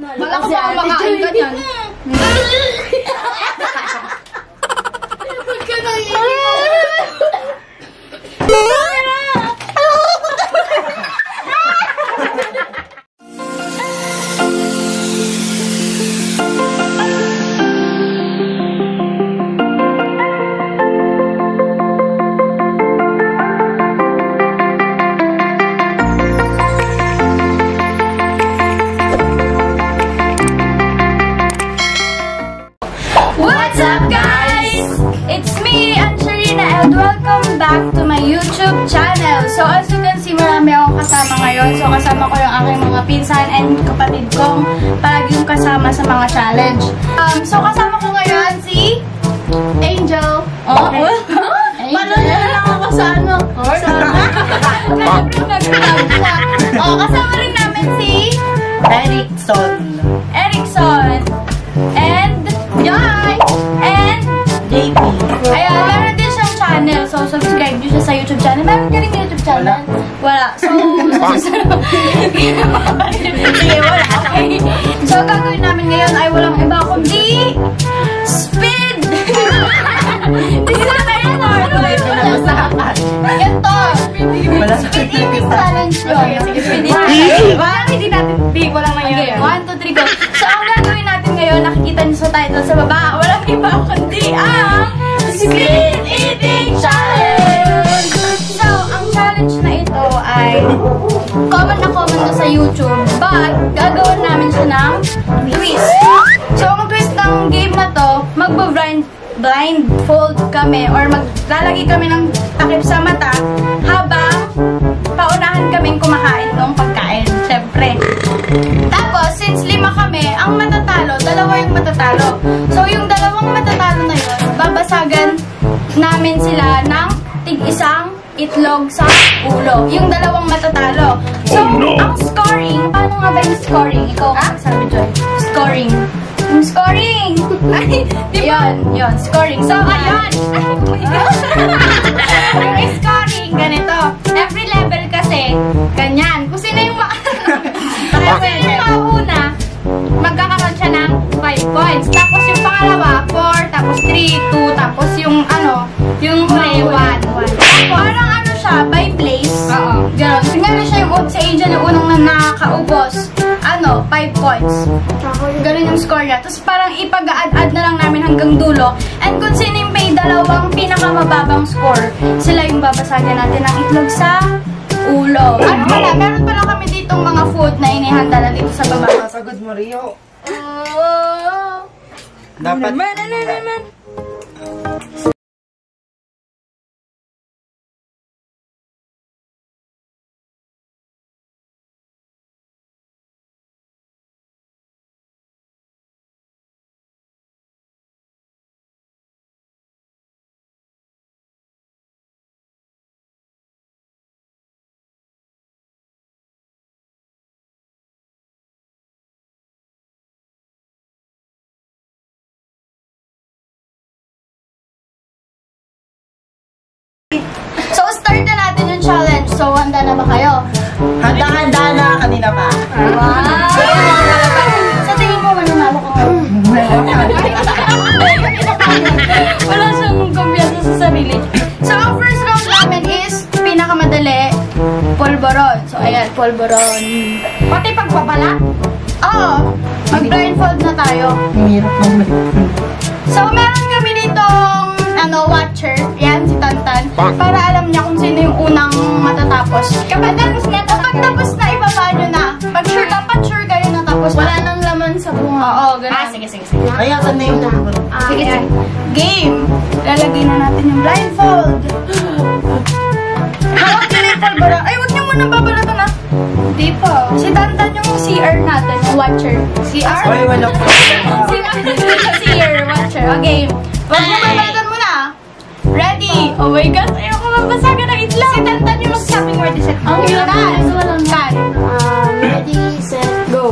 Bala ka baka makain ka niyan. Ba't ka naiiyak? What's up, guys? It's me, Angelina, and welcome back to my YouTube channel. So as you can see, marami akong kasama ngayon. So kasama ko yung aking mga pinsan and kapatid kong palagi yung kasama sa mga challenge. So kasama ko ngayon si Angel. Oh, paano na lang ako sa ano? Kasama rin namin si Erickson. And Jai! And JP. Ayan, meron din siyang channel. So, subscribe nyo siya sa YouTube channel. Meron ka rin YouTube channel? Wala. So, sige, wala. Okay. So, gagawin namin ngayon ay walang iba kundi speed! Hindi sila tayo na. Ito. Speed eating challenge yun. Speed eating. Hindi natin big. Walang nangyari. 1, 2, 3, go. So, ang gagawin natin ngayon, nakikita niyo sa title sa baba, walang iba kundi ang Speed Eating Challenge! So, ang challenge na ito ay common na sa YouTube, but gagawin namin siya ng twist. So, ang twist ng game na to, blindfold kami or maglalagay kami ng takip sa mata habang paunahan kaming kumakain ng pagkain, syempre. Tapos, since 5 kami, ang matatalo, dalawa yung matatalo. So, yung dalawang matatalo na yun, babasagan namin sila ng tig-isang itlog sa ulo. Yung dalawang matatalo. So, ang scoring, paano nga ba yung scoring? Ikaw ang sabi, Joy. Scoring. Yung scoring! Ay, yun, scoring. So, ayun! Oh my gosh! Yung scoring, ganito. Every level kasi, ganyan. Kung sino yung mauna, magkakaroon siya ng 5 points. Tapos yung pangalawa, 4, tapos 3, 2, tapos yung yung huli, 1. Parang ano siya, by place. Oo. Ganon. Tingnan siya yung si Angel yung unang nakakaubos. 5 points. Ganon yung score niya. Tapos parang ipag-add na lang namin hanggang dulo. And kung sino yung may dalawang pinakamababang score, sila yung babasagyan natin ng itlog sa ulo. Meron pala kami ditong mga food na inihanda na dito sa baba. Sagot mo, Rio. Dapat. So, start na natin yung challenge. So, handa na ba kayo? Handa na, kanina pa. Wow! Sa tingin mo, mananalo ko. Wala siyang kumpiyansa sa sarili. So, ang first round namin is pinakamadali, polvoron. So, ayan, polvoron. Pati pagbabala? Oo. Mag-blindfold na tayo. Hirap naman. So, meron kami ditong watcher. Yan, si Tantan. Para alam niya kung sino yung unang matatapos. Kapag tapos na, ibaba nyo na. Dapat sure kayo na tapos. Wala nang laman sa bunga. Oo, ganun. Sige. Ay, asan na yung tulog? Sige. Game. Lalagay na natin yung blindfold. Hawak nyo yung polvora. Ay, huwag nyo muna babalatan na. Hindi po. Si Tantan yung CR natin, yung watcher. CR? Ay, wala po. CR, watcher. Okay. Huwag mo babalatan muna. Ready? Oh my God, ayoko mabasagan ng itlog. Si Tantan yung mag-shopping word is it. Ang yun. Kan. Ready, set, go.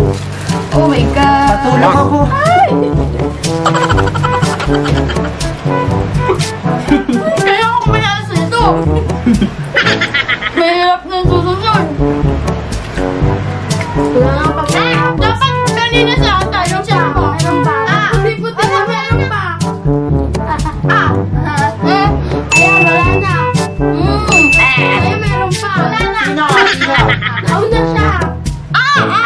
Oh my God. Patulog ako. Ay! Kaya ako kumayalas nito. Mahirap na susunod. Dapat na siya. Tayo siya. Meron pa. Puti-puti na meron pa. Ayan, wala na. Ayan, meron pa. Wala na. Sino? Out na siya. Out na siya.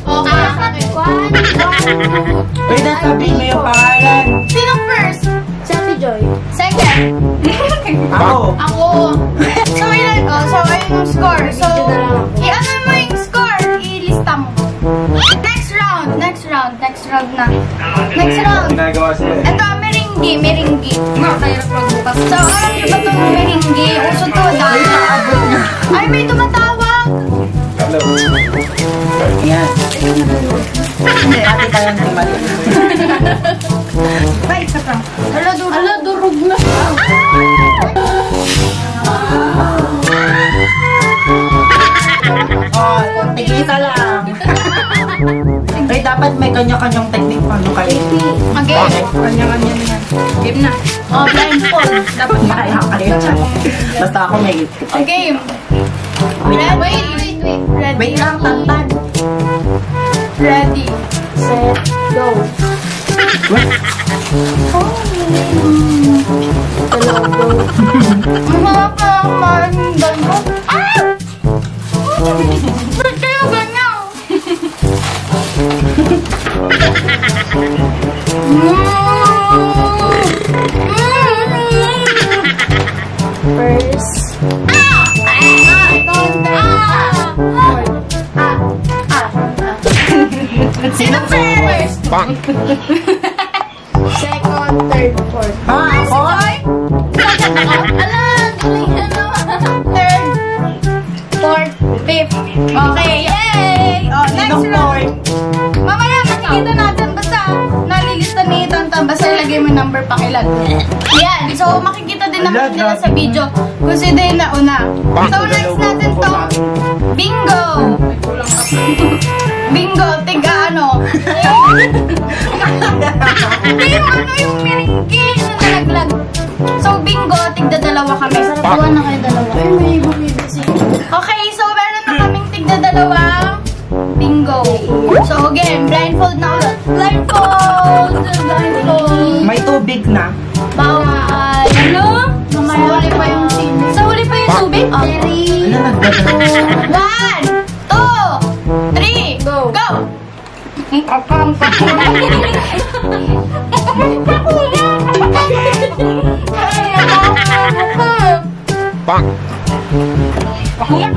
Okay, sakit. 1, 2, Pwede sabihin mo yung pangalan. Sino first? Si Ate Joy. Second. Ako. Ako. So, ayun yung score. So, i-ano mo yung score. I-lista mo. Next round na. Next round. Ginagawa sila. Ito, meringgi. Mahirap magbukas. So, alam niyo ba itong meringgi? Uso to, dahil. Ay, may tumatawag. Hello. Yan. Hindi, ate tayo ng mali. Ay, isa pa. Ala, durog na siya. Oh, tig-isa lang. Ay, dapat may kanya-kanyang technique paano kayo. Okay. Kanya-kanya na. Game na. Oh, blindfold. Dapat Kaya kayo. Basta ako may... game. Ready? Wait lang, tantan. Ready. Set, go. Mahirap na ang maringgan ko. Ba't kayo ganyan? First. Sino first? Second, third, fourth. Ako? Third, fourth, fifth. Okay, yay! Oh, next Sinong round. Lord? Mamaya makikita natin basta nalilista ni Tantan basta ilagay mo yung number pakilag. Yan. So makikita din naman nila sa video kung sino yung nauna. So next natin to bingo. Bingo, tiga ano. Hindi yung ano yung meringgi na nalaglag. So bingo, tigda dalawa kami. Tuwa na kayo dalawa. Ay, may bumibisi. Okay, so meron na kaming tigda dalawang bingo. So again, blindfold na ulit. Blindfold! May tubig na. Bawal. Ano? Sa huli pa yung Sa huli pa yung tubig? Three. Ano nagdadala? 1, 2, 3, Go. go! Bang! Okay, yan.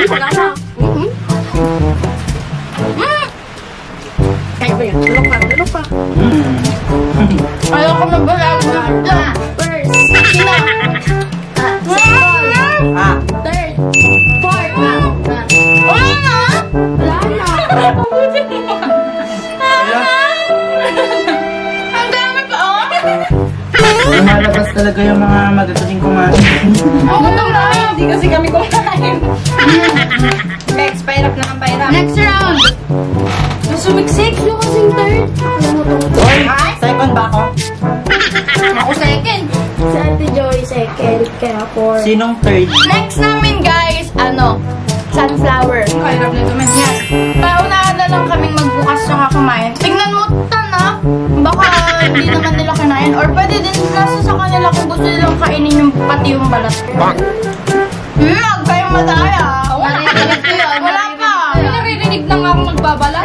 Wala na. Kaya ba yan? Tulog pa. Ayaw ko magbalag na. First. Sino? Second. Ah, Third. Fourth. Wala na! Wala na. Ang dami pa, oh! lumalabas talaga yung mga magagaling kumain. Gutom na! Hindi kasi kami kumain. Next, pairap na ang pairap. Next round! Sumiksik! Sino kasing third? Oy, second ba ako? Ako second. Si Ate Joy, second. Kaya fourth. Sinong third? Next namin, guys, sunflower. Ang kahirap nito, men. Yan. Paunahan na lang kaming magbukas tsaka kumain. Tingnan mo, Tana. Baka hindi naman nila kinain. Or pwede din nasa sa kanila kung gusto nilang kainin yung pati yung balat. Bang! Huwag kayong madaya. Naririnig ko yun. Wala pa. Naririnig na nga ako magbabalat.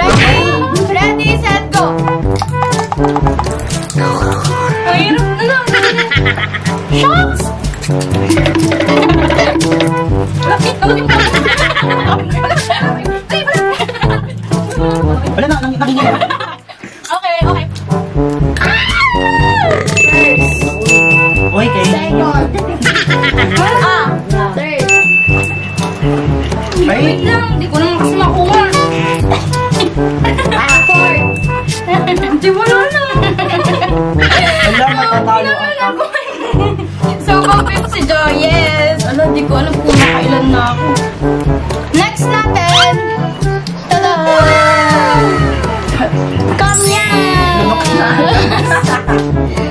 Ready, set, go. Ang hirap na lang. Shots! Wala na, nakingin na. Okay. Uy, kayo. Second. Third. Ay, Hindi ko naman kasi makuha. Fourth. Hindi mo na. wala, matatalo ako. So, pag-fifth si Joy, yes. Hindi ko alam kung nakailan na ako. Next natin. Tada! Kamyan!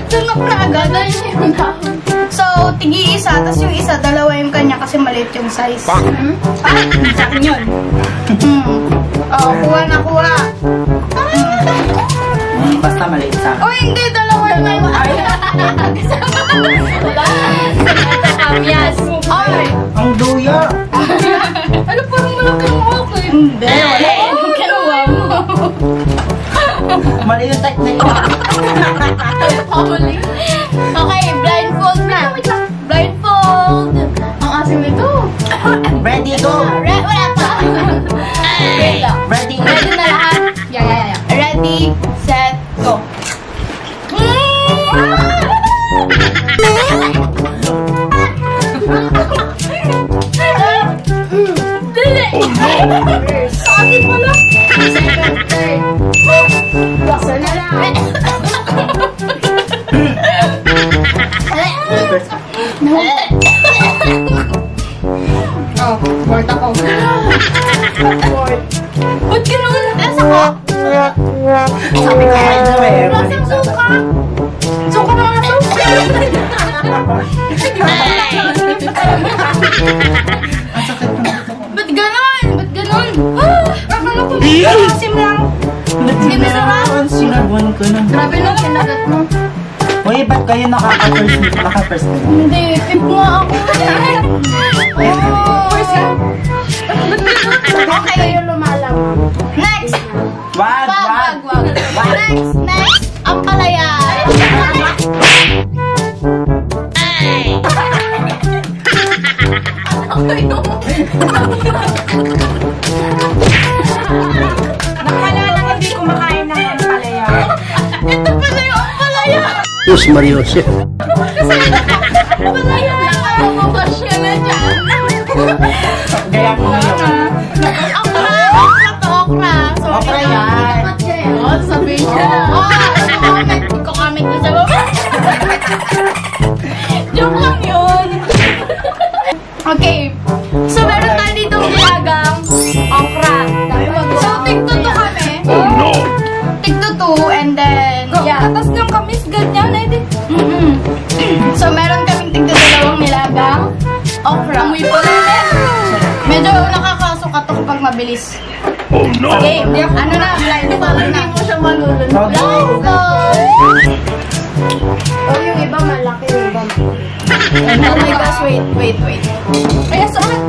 Tunok na agad. So, So, tigi isa, tapos yung isa, dalawa yung kanya kasi maliit yung size. Sa akin yun. Oh, kuha. Basta maliit sa akin. Oh, hindi, dalawa yung may Kamyas. Ay! Ang duya! Ano parang malaki yung akin? Hindi, wala. Yung kinuha mo. Mali yung technique. Okay, blindfold na. Blindfold. Ang asim nito. Ready, go! Wala pa. Ready, Ready na lahat? Yeah. Ready, set, go. Dili! Sabi pala. Second, third. Basta na lang. Oh, bored ako. Bored. Ba't gano'n? Nasa ko? Sabi ka kayo na eh. Lasang suka. Suka na nga suka. Ba't gano'n? Akala ko asim lang. Hindi masarap. Sinabon ko na. Grabe na, kinagat mo. Uy, ba't kayo naka-first na? Hindi, tip nga ako. First ka? Okay. Kayo lumalang. Next. Wag! Next. Ang palaya. Nakalala hindi kumakain ng palaya. Ito pala yung ampalaya. Diyos Mariose. Ampalaya lang ako mabasya na dyan. Gaya ko na yun. Okra. Okra yan. Oo, sabihin niya. Comment na sa baba. Joke lang yun. Okay. So, meron tayo dito nilagang okra. So, tig-tuto kami. Oh no! Tig-tuto and then, yeah. Tapos yung kamis ganyan, edi. So, meron kaming tig-dalawang nilagang okra. Amoy po namin. Medyo nakakasukat ako pag mabilis. Oh no! Okay, ano na, blindfold na. Hindi mo siya malulunod. Blindfold! Oh, yung iba malaki, yung iba Oh my gosh, wait. Kaya saan?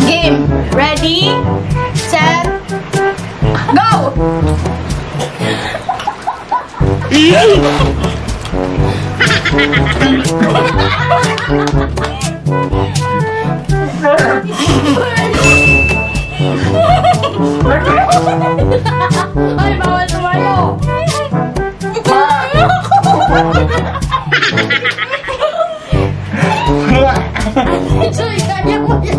Game. Ready, set, go! Ay, bawal tumayo. Joy, kanya mo yan.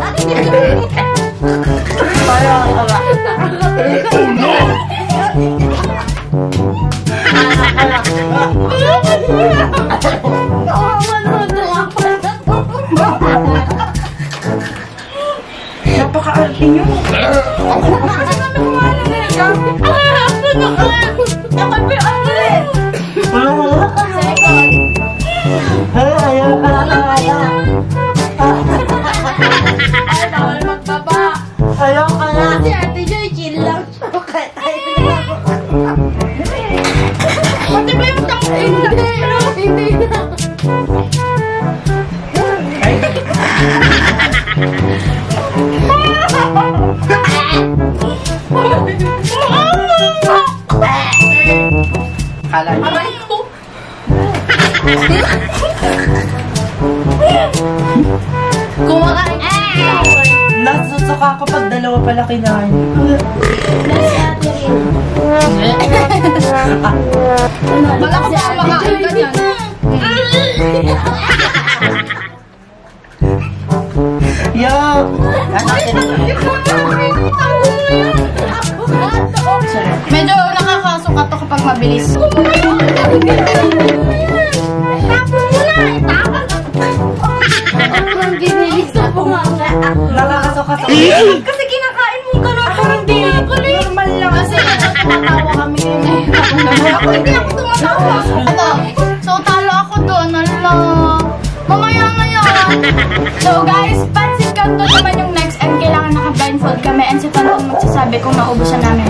Oh no! Napaka-arte nyo. Ay, bawal magbaba. Ayaw ka na. Si Ate Joy, chill lang. Okay, tayo na ako. Pati ba yung tangin na? Hindi na. Kala nyo. Aray ko. Kumakain. Nasusuka ako pag dalawa pala kinain. Si Ate rin. Wala ko pa kumakain ka dyan. Yo! Natin Medyo nakakasukat ako pag mabilis. Tapon mo na! Tapon! Ang binilis sa bunganga. nakakasuka sa Kasi kinakain mo ka na parang di normal lang. Kasi tumatawa kami yun eh. Ako hindi ako tumatawa. Ito. So talo ako doon. Ala. Mamaya na yun. So guys, pansit kanto naman yung next and kailangan naka-blindfold kami and si Tonton magsasabi kung naubusan namin.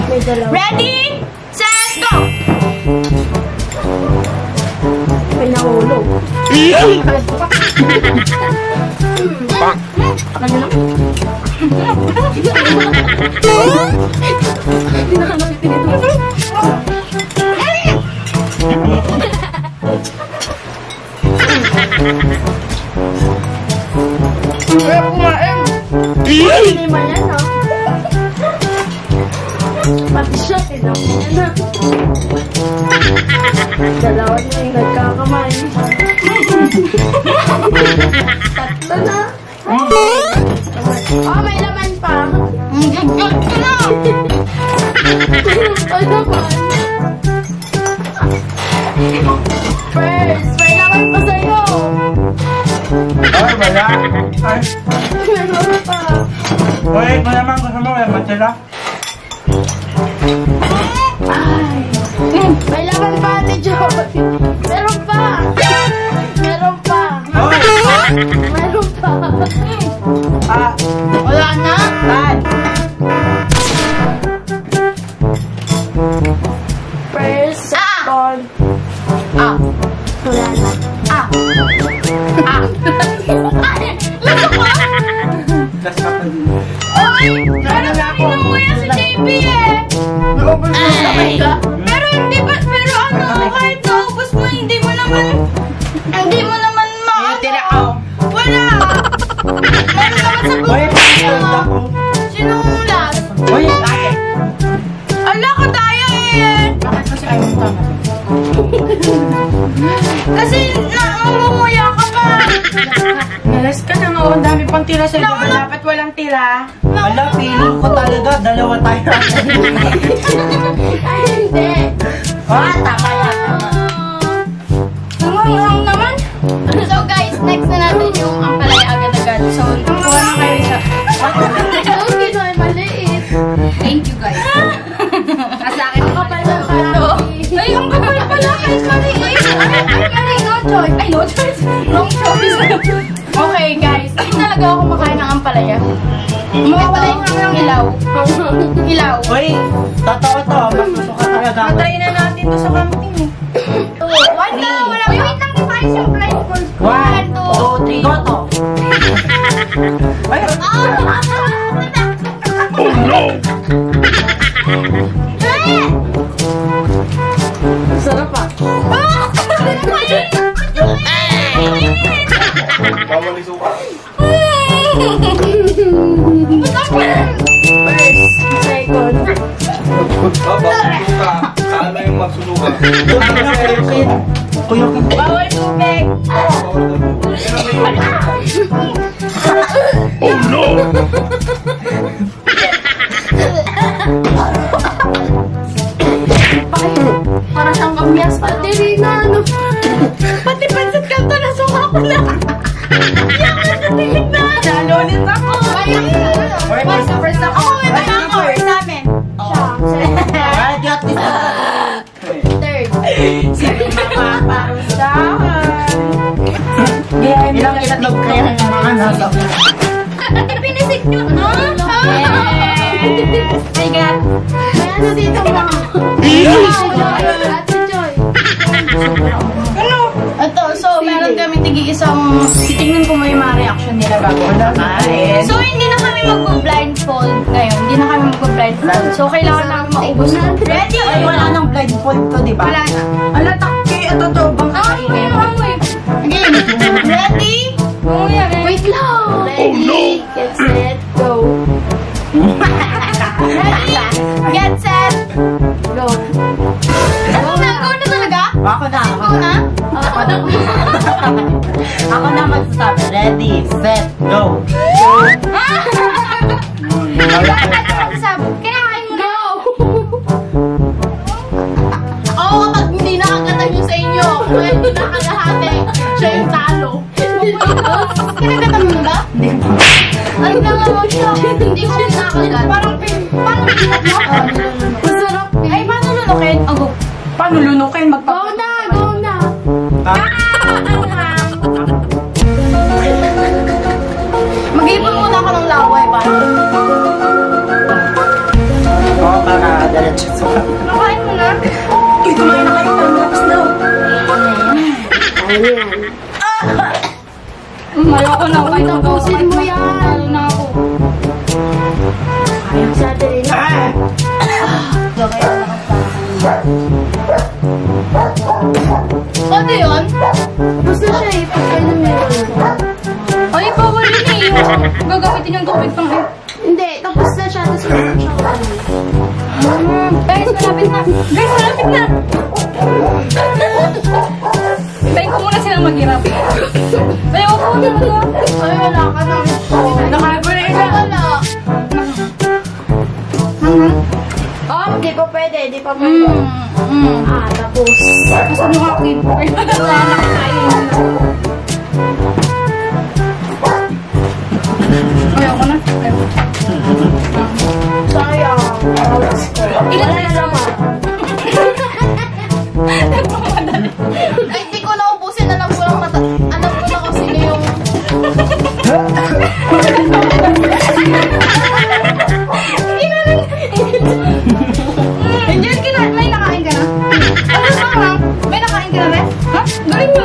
Ready? Set, go! Pinahulog. Hindi man yan, no? Pati siya, sinabi niya na. Dalawa niya yung nagkakamay. Tatlo na. Oh, may laman pa. Gagag ka na! Ay, naman. First, may laman pa sa'yo. Ay, wala. Ay, May laman pa. wait mo naman gusto mo, wala matira. Ay. May laman pa, Ate Joy. Meron pa. Meron pa. Oy! Meron pa. Ah, Wala na? Tan! First, second. Ah. Wala na. Ah. Ah. Lasa ko? Last ka pa din. Oy! Ano na ako? Pinuya si JP eh! Naubos mo sa kamay ka? Pero hindi ba, pero ano, kahit naubos mo, hindi mo naman Tira ako. Wala! Meron naman sa Uy, buko pag-hold ako. Sinong last? Uy, bakit? Ala ko tayo eh! Bakit kasi ayaw mo tama? Kasi namumuya ka pa! Nalas ka na nga, ang dami pang tira sa'yo. Diba dapat walang tira? Ala, feeling ko talaga, dalawa tayo. Ay, hindi. Ah, tama yan, tama. Nangangang naman! So guys, next na natin yung ampalaya agad-agad. So, kuha na kayo sa... Yung Pinoy maliit. Thank you guys. Sa akin, Ang kapal ng ito. kami. Ay, ang kapal pala. Ay, maliit. Ay, no choice. Ay, no choice. Wrong choice. Okay, guys. Hindi talaga ako kumakain ng ampalaya. Mawawala yung hilaw. Hilaw. Uy, totoo to, mas gusto ka talaga. Matry na natin to sa camping eh. One na, wala. Wait lang, di pa alis yung blindfold ko. 1, 2, 3, go to. Ay, Oh no! Sarap pa. Bawal isuka. First, second. Bawal isuka. Saan na yung magsusuka? Kuya ka. Bawal tubig. Oh no! Para siyang kamyas pa. Pati na, ano. Pati pansit kanto na suka ko na. Yaman na tingin na. Nalolit ako. First ako. Ako, first namin. Ay, di at least. Third. Sino mapaparusahan? Ilang itlog kaya yung mga nasa. Pinisik nyo, no? My God. May ano dito mga. Ate Joy. Ano? Ito, so meron kami tig-isang, titignan ko mo yung mga reaction nila bago kumakain. So hindi na kami magpo-blindfold ngayon. Hindi na kami magpo-blindfold. So kailangan namin maubos na. Ready? Ay, wala nang blindfold to, di ba? Wala na. Ala, takki, ito to, bang Amoy, amoy. Again. Ready? Wait lang. Ready, get set, go. Ready? Get set. Go. Ano na? Go na talaga? Ako na, Go na? Ako na. Ako na magsasabi. Ready, set, go. Wala ka na magsasabi. Kinakain mo na. Go. Oo, kapag hindi nakakatayo sa inyo, kaya hindi nakalahati, siya yung talo. Kinagatan mo ba? Ano na nga mo siya? Hindi ko kinakagat. Parang pinat mo? Masarap. Ay, paano lunukin? Paano lunukin? Go na, go na. Oo, para diretso sa... Nakain mo na. Uy, kumain na kayo. Tapos na. Maloko na. Uy, tapusin mo yan. Talo na ako. Ayaw sa atin na. Ano yun? Tapos na siya eh. Pag kayo na meron. Ay, bawal yun eh. Gagamitin yung tubig pang Hindi, tapos na siya. Tapos meron siya kanin. Guys, malapit na. Guys, malapit na. Hintayin ko muna silang maghirap. Ay, ako na ba? Ay, wala ka na. Nakago na isa. Wala. Oh, di pa pwede. Di pa pwede. Tapos. Gusto nyo nga kid. Ay, ako na. Sayang. Ilan na naman? Ay, hindi ko naubusin. Alam ko lang kung sino yung... Hindi, may nakain ka na? Ano ba ka? May nakain ka na rin? Ha? Galing mo.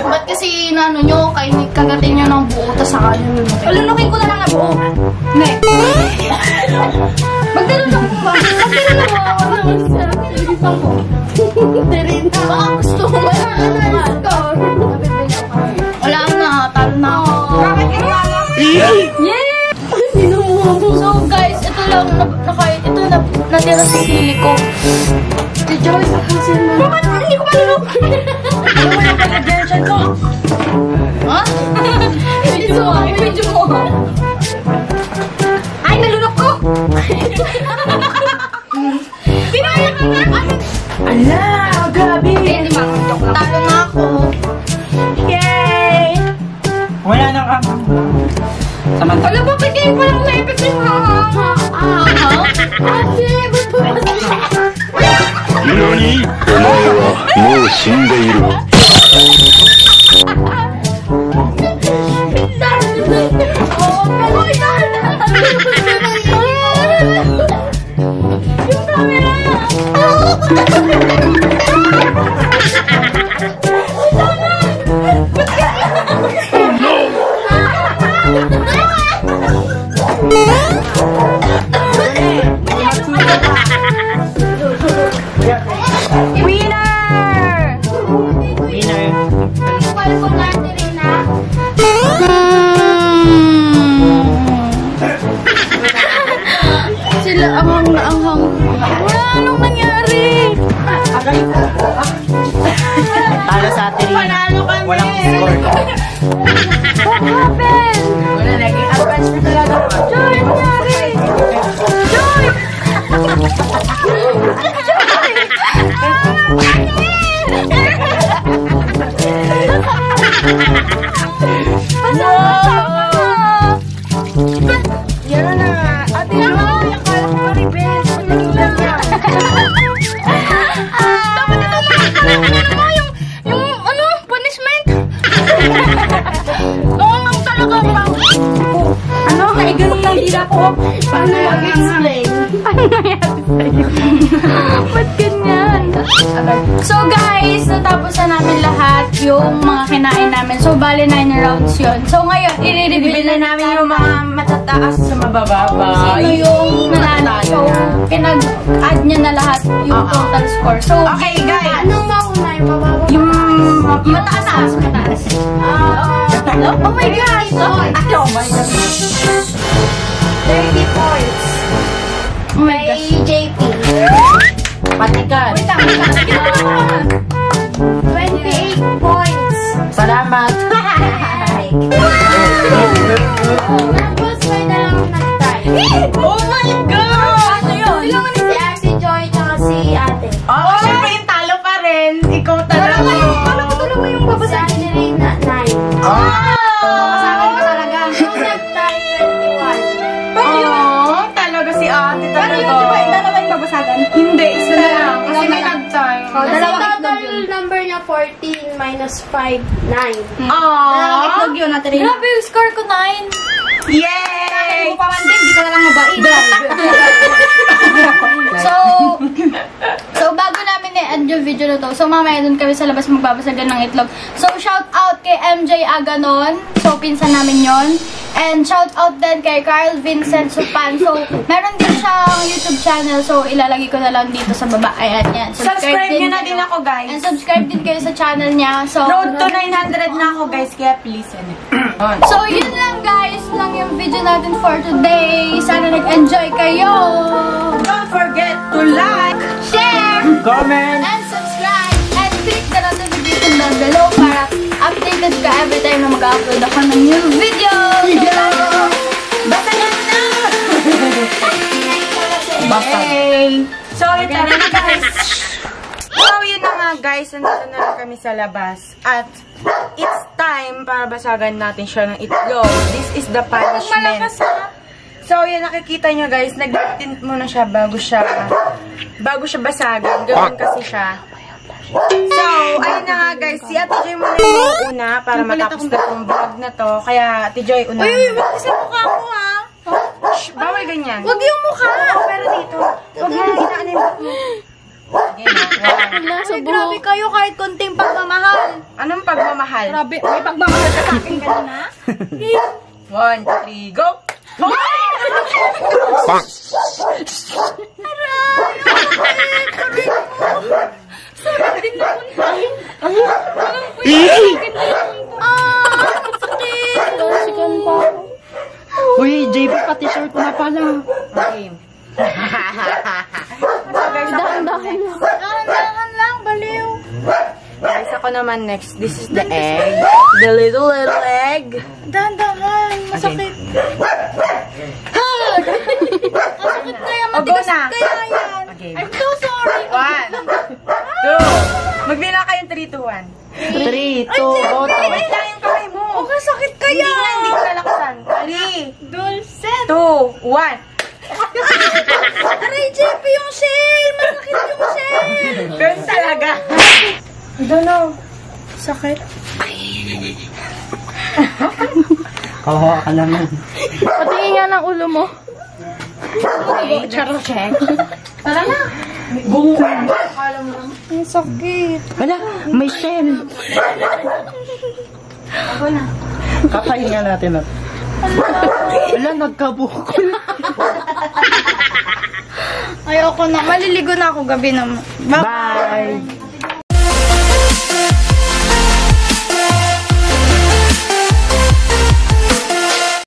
Ba't kasi inano nyo, kagatin nyo ng buo, tas saka nyo lunukin? Alunukin ko na lang na buo. Ne. Magdalunok mo ba? Magdalunok mo ako naman sa pang mo. Baka gusto mo na score. Wala na, talo na ako. Bakit ka wala? Yeah! So guys, ito lang, ito na natira sa sili ko. Si Joy, tapusin mo. Bakit? Hindi ko malunok. Ano mo yung pag-advention ko? Ha? Video mo. Ay, nalunok ko! Pinaya ka na! Ala, grabe. Hindi joke lang. Talo na ako. Yay! Wala nang samantala. Wala ba, pwede yung palang na-effect yung Ate, ba't po ba? 何お前はもう死んでいる。 yung camera! Winner! Winner. Sila anghang na anghang. Anong nangyari? Talo sa atin. Panalo kami! Walang score. What happened? Wala, naging advance na talaga. Joy, ano nangyari? Joy! Yan na. Ate, ano? Akala ko ma-reverse. Naging lang yan. Dapat ito na yung ano, punishment. Ang talaga ba? Ano? Ay, ganun lang dila ko. Paano mag-explain? Ano nangyari sa'yo? Ba't ganyan? So guys, natapos na namin lahat yung mga kinain namin. So bali 9 rounds yun. So ngayon, i-reveal na namin yung mga matataas sa mabababa. sino yung nanalo. So, pinag-add niya na lahat yung total score. So, Okay, guys. Anong mauna yung mababa? yung mataas. Oh my gosh! Oh my God. 30 points. Oh my May gosh. JP. Patikan. Wait lang. 28 points. Salamat. Tapos may dalawang nag-tie. Oh my God! Ano yun? Si Ate Joy tsaka si Ate. Oo, syempre yung talo pa rin. Ikaw talaga. Tuloy mo yung Si Ate Rina, 9. Kasama mo talaga. Yung nag-tie, 21. Oo, talaga si ate Pero talaga. yun, di ba, dalawa yung babasagan? Hindi, isa na lang. Kasi Dalawa may lang. nag-time. Kasi Dalawang total itlog yun. number niya 14 minus -5-9. Aww! Itlog yun natin. Grabe yung score ko 9. Yay! Kung pa man din, di ka na lang mabait. So bago namin i-end yung video na to, so mamaya dun kami sa labas magbabasagan ng itlog. So shout out kay MJ Aganon, so pinsan namin yon. And shout out din kay Carl Vincent Supan. So meron din siyang YouTube channel, so ilalagay ko na lang dito sa baba. Ayan, yan. Subscribe nyo na kayo. din ako, guys. And subscribe din kayo sa channel niya. So Road to 900 na ako, guys. Kaya please, So yun lang guys, lang yung video natin for today. Sana nag-enjoy kayo. Don't forget to like, Share, comment, and subscribe, and click the notification down below para updated ka every time na mag-upload ako ng new video. basta na na! Yay! So, ito na guys. So, yun na nga guys. Nandito na lang kami sa labas. At it's time para basagan natin siya ng itlog. This is the punishment. So, yun nakikita nyo guys. Nag-tint muna siya bago siya basagan. Gawin kasi siya. So, ayun na nga guys. Si Ate Joy muna yung una para matapos na itong vlog na to. Kaya Ate Joy una. Uy, wag kasi mukha ko ha. Shh, bawal ganyan. Wag yung mukha. Pero dito, wag mo nang inaan yung buhok mo. Sige na. Ay, grabe kayo kahit konting pagmamahal. Anong pagmamahal? Grabe, may pagmamahal ka sa akin kanina. 1, 2, 3, go! Bonk. Sikan pa ako. Uy, JB, pati shirt ko na pala. Okay. Dahan-dahan lang. Dahan-dahan lang, baliw. Guys, ako naman next. This is the egg. The little egg. Dahan-dahan, masakit. Masakit kaya, O, go matigas na. kaya yan. Okay. I'm so sorry. 1, 2. Magbila kayong 3, 2, 1. 3, 2, go. Wait lang yung kamay mo. Oh, masakit Hindi kaya. nga, hindi ko nalaksan. 3, Dulcet. 2, 1. Aray, JP, yung shell. Masakit yung shell. Ganun talaga. I don't know. Sakit. Kawawa ka naman. Patingin nga ng ulo mo. Okay, charo check. Tara na. Ang sakit. Wala, may shell. Kakahinga natin at. Wala, nagkabukol. Ayoko na. Maliligo na ako gabi naman. Bye.